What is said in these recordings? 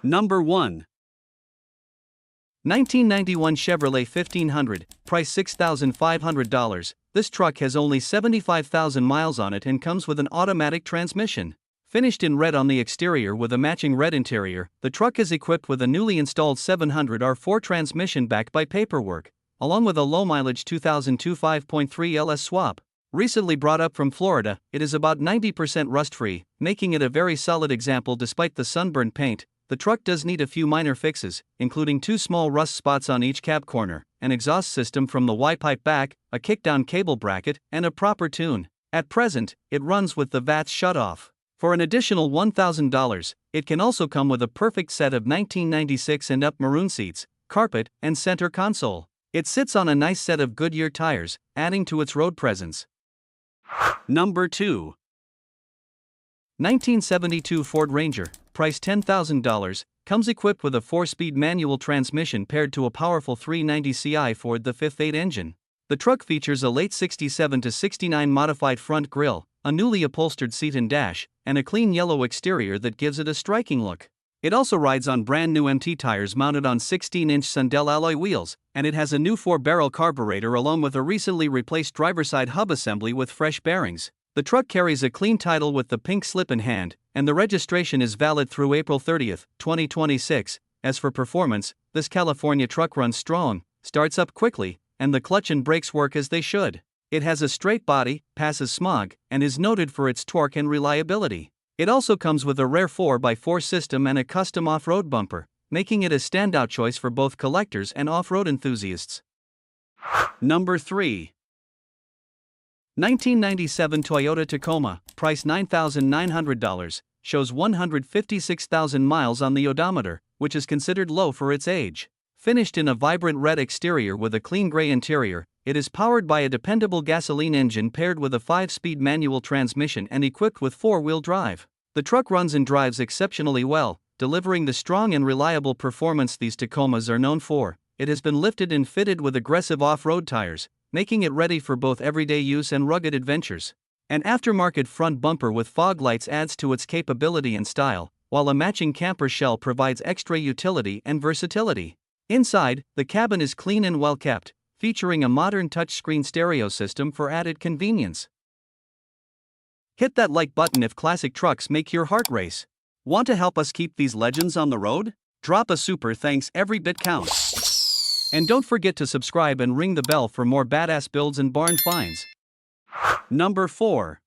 Number 1. 1991 Chevrolet 1500, price $6,500. This truck has only 75,000 miles on it and comes with an automatic transmission. Finished in red on the exterior with a matching red interior, the truck is equipped with a newly installed 700R4 transmission backed by paperwork, along with a low-mileage 2002 5.3 LS swap. Recently brought up from Florida, it is about 90% rust-free, making it a very solid example despite the sunburned paint. The truck does need a few minor fixes, including 2 small rust spots on each cab corner, an exhaust system from the Y-pipe back, a kickdown cable bracket, and a proper tune. At present, it runs with the VATS shut off. For an additional $1,000, it can also come with a perfect set of 1996 and up maroon seats, carpet, and center console. It sits on a nice set of Goodyear tires, adding to its road presence. Number 2. 1972 Ford Ranger, price $10,000, comes equipped with a 4-speed manual transmission paired to a powerful 390ci Ford the 5th 8 engine. The truck features a late 67 to 69 modified front grille, a newly upholstered seat and dash, and a clean yellow exterior that gives it a striking look. It also rides on brand new MT tires mounted on 16-inch Sundell alloy wheels, and it has a new 4-barrel carburetor along with a recently replaced driver's side hub assembly with fresh bearings. The truck carries a clean title with the pink slip in hand, and the registration is valid through April 30, 2026. As for performance, this California truck runs strong, starts up quickly, and the clutch and brakes work as they should. It has a straight body, passes smog, and is noted for its torque and reliability. It also comes with a rare 4x4 system and a custom off-road bumper, making it a standout choice for both collectors and off-road enthusiasts. Number 3. 1997 Toyota Tacoma, price $9,900, shows 156,000 miles on the odometer, which is considered low for its age. Finished in a vibrant red exterior with a clean gray interior, it is powered by a dependable gasoline engine paired with a 5-speed manual transmission and equipped with 4-wheel drive. The truck runs and drives exceptionally well, delivering the strong and reliable performance these Tacomas are known for. It has been lifted and fitted with aggressive off-road tires, making it ready for both everyday use and rugged adventures. An aftermarket front bumper with fog lights adds to its capability and style, while a matching camper shell provides extra utility and versatility. Inside, the cabin is clean and well kept, featuring a modern touchscreen stereo system for added convenience. Hit that like button if classic trucks make your heart race. Want to help us keep these legends on the road? Drop a super thanks, every bit counts. And don't forget to subscribe and ring the bell for more badass builds and barn finds. Number 4.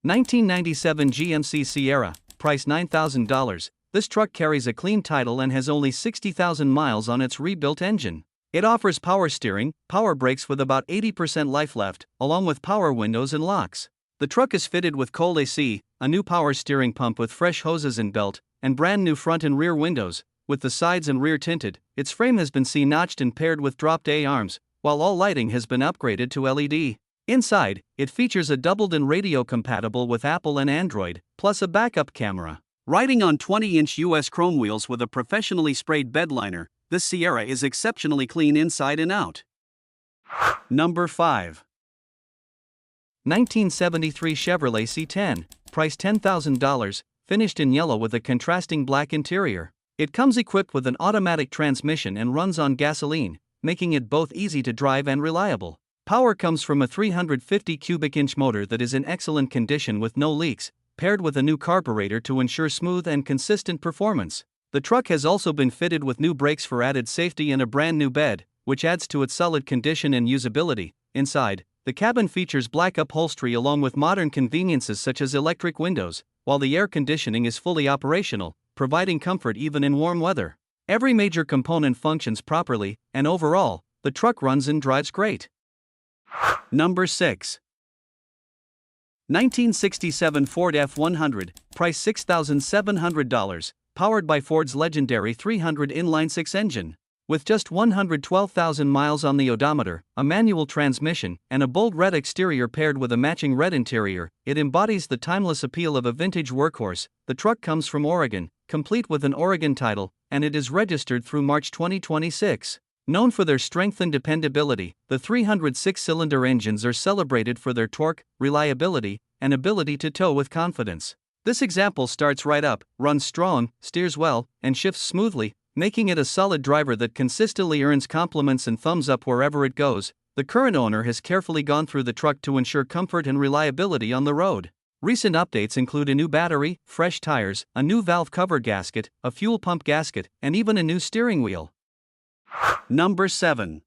1997 GMC Sierra, price $9,000. This truck carries a clean title and has only 60,000 miles on its rebuilt engine. It offers power steering, power brakes with about 80% life left, along with power windows and locks. The truck is fitted with cold AC, a new power steering pump with fresh hoses and belt, and brand new front and rear windows. With the sides and rear tinted, its frame has been C-notched and paired with dropped A-arms, while all lighting has been upgraded to LED. Inside, it features a doubled-in radio compatible with Apple and Android, plus a backup camera. Riding on 20-inch US chrome wheels with a professionally sprayed bed liner, this Sierra is exceptionally clean inside and out. Number 5. 1973 Chevrolet C10, price $10,000, finished in yellow with a contrasting black interior. It comes equipped with an automatic transmission and runs on gasoline, making it both easy to drive and reliable. Power comes from a 350 cubic inch motor that is in excellent condition with no leaks, paired with a new carburetor to ensure smooth and consistent performance. The truck has also been fitted with new brakes for added safety and a brand new bed, which adds to its solid condition and usability. Inside, the cabin features black upholstery along with modern conveniences such as electric windows, while the air conditioning is fully operational, providing comfort even in warm weather. Every major component functions properly, and overall, the truck runs and drives great. Number 6. 1967 Ford F100, price $6,700, powered by Ford's legendary 300 inline-6 engine. With just 112,000 miles on the odometer, a manual transmission, and a bold red exterior paired with a matching red interior, it embodies the timeless appeal of a vintage workhorse. The truck comes from Oregon, complete with an Oregon title, and it is registered through March 2026. Known for their strength and dependability, the 306-cylinder engines are celebrated for their torque, reliability, and ability to tow with confidence. This example starts right up, runs strong, steers well, and shifts smoothly, making it a solid driver that consistently earns compliments and thumbs up wherever it goes. The current owner has carefully gone through the truck to ensure comfort and reliability on the road. Recent updates include a new battery, fresh tires, a new valve cover gasket, a fuel pump gasket, and even a new steering wheel. Number 7.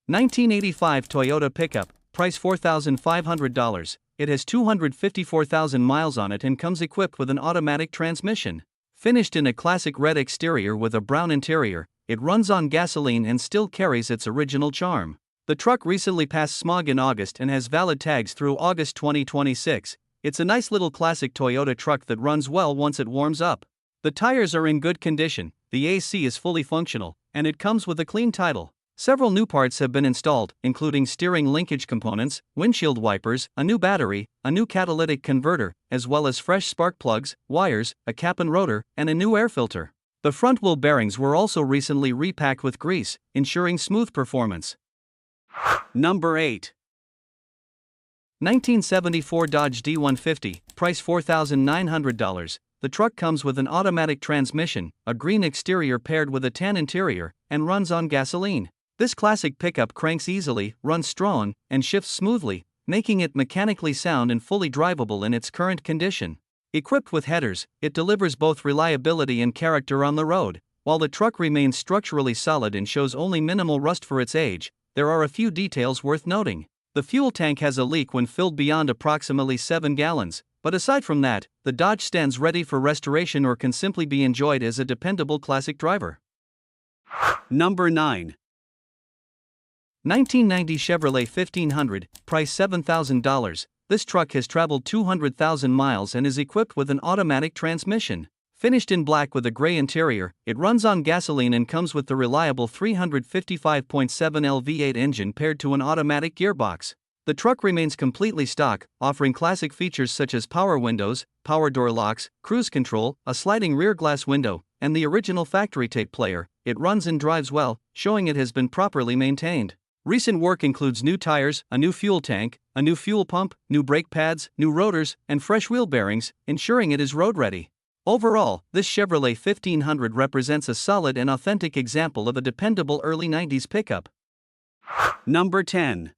1985 Toyota pickup, price $4,500. It has 254,000 miles on it and comes equipped with an automatic transmission. Finished in a classic red exterior with a brown interior, it runs on gasoline and still carries its original charm. The truck recently passed smog in August and has valid tags through August 2026. It's a nice little classic Toyota truck that runs well once it warms up. The tires are in good condition, the AC is fully functional, and it comes with a clean title. Several new parts have been installed, including steering linkage components, windshield wipers, a new battery, a new catalytic converter, as well as fresh spark plugs, wires, a cap and rotor, and a new air filter. The front wheel bearings were also recently repacked with grease, ensuring smooth performance. Number 8. 1974 Dodge D150, price $4,900. The truck comes with an automatic transmission, a green exterior paired with a tan interior, and runs on gasoline. This classic pickup cranks easily, runs strong, and shifts smoothly, making it mechanically sound and fully drivable in its current condition. Equipped with headers, it delivers both reliability and character on the road. While the truck remains structurally solid and shows only minimal rust for its age, there are a few details worth noting. The fuel tank has a leak when filled beyond approximately 7 gallons, but aside from that, the Dodge stands ready for restoration or can simply be enjoyed as a dependable classic driver. Number 9. 1990 Chevrolet 1500, price $7,000. This truck has traveled 200,000 miles and is equipped with an automatic transmission. Finished in black with a gray interior, it runs on gasoline and comes with the reliable 355.7L V8 engine paired to an automatic gearbox. The truck remains completely stock, offering classic features such as power windows, power door locks, cruise control, a sliding rear glass window, and the original factory tape player. It runs and drives well, showing it has been properly maintained. Recent work includes new tires, a new fuel tank, a new fuel pump, new brake pads, new rotors, and fresh wheel bearings, ensuring it is road ready. Overall, this Chevrolet 1500 represents a solid and authentic example of a dependable early 90s pickup. Number 10.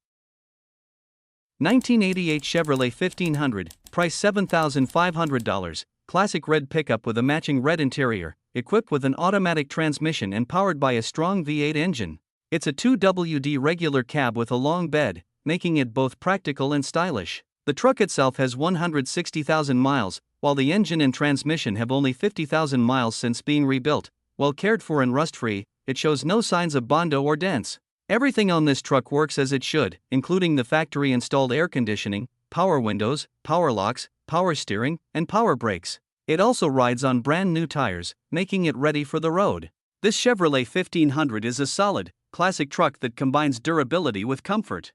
1988 Chevrolet 1500, price $7,500. Classic red pickup with a matching red interior, equipped with an automatic transmission and powered by a strong V8 engine. It's a 2WD regular cab with a long bed, making it both practical and stylish. The truck itself has 160,000 miles, while the engine and transmission have only 50,000 miles since being rebuilt. While cared for and rust-free, it shows no signs of bondo or dents. Everything on this truck works as it should, including the factory-installed air conditioning, power windows, power locks, power steering, and power brakes. It also rides on brand new tires, making it ready for the road. This Chevrolet 1500 is a solid, classic truck that combines durability with comfort.